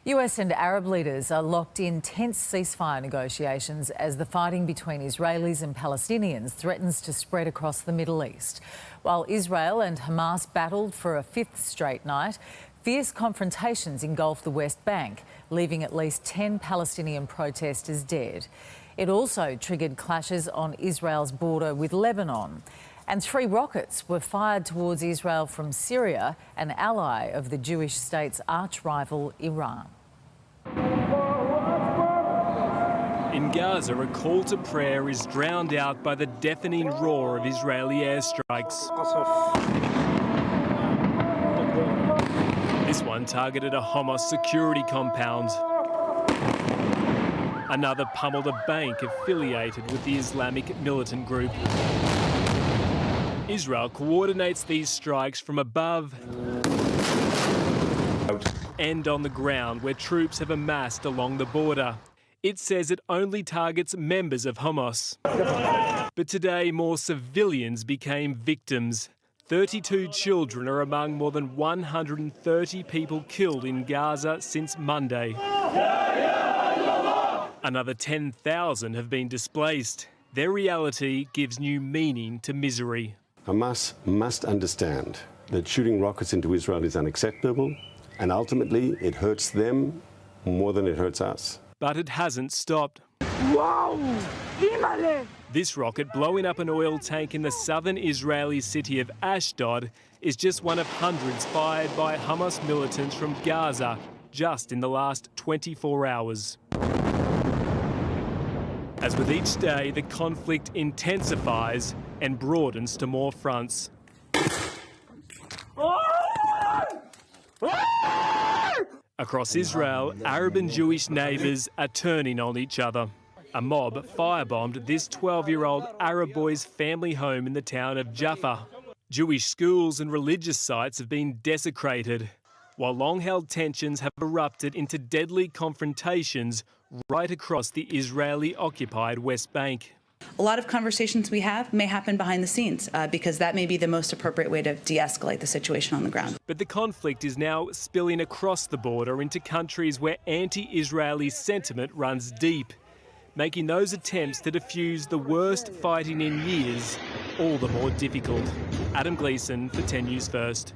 US and Arab leaders are locked in tense ceasefire negotiations as the fighting between Israelis and Palestinians threatens to spread across the Middle East. While Israel and Hamas battled for a fifth straight night, fierce confrontations engulfed the West Bank, leaving at least 10 Palestinian protesters dead. It also triggered clashes on Israel's border with Lebanon. And 3 rockets were fired towards Israel from Syria, an ally of the Jewish state's arch-rival Iran. In Gaza, a call to prayer is drowned out by the deafening roar of Israeli airstrikes. This one targeted a Hamas security compound. Another pummeled a bank affiliated with the Islamic militant group. Israel coordinates these strikes from above and on the ground where troops have amassed along the border. It says it only targets members of Hamas. But today, more civilians became victims. 32 children are among more than 130 people killed in Gaza since Monday. Another 10,000 have been displaced. Their reality gives new meaning to misery. Hamas must understand that shooting rockets into Israel is unacceptable, and ultimately it hurts them more than it hurts us. But it hasn't stopped. Wow! This rocket blowing up an oil tank in the southern Israeli city of Ashdod is just one of hundreds fired by Hamas militants from Gaza just in the last 24 hours. As with each day, the conflict intensifies and broadens to more fronts. Across Israel, Arab and Jewish neighbours are turning on each other. A mob firebombed this 12-year-old Arab boy's family home in the town of Jaffa. Jewish schools and religious sites have been desecrated, while long-held tensions have erupted into deadly confrontations right across the Israeli-occupied West Bank. A lot of conversations we have may happen behind the scenes because that may be the most appropriate way to de-escalate the situation on the ground. But the conflict is now spilling across the border into countries where anti-Israeli sentiment runs deep, making those attempts to defuse the worst fighting in years all the more difficult. Adam Gleeson for 10 News First.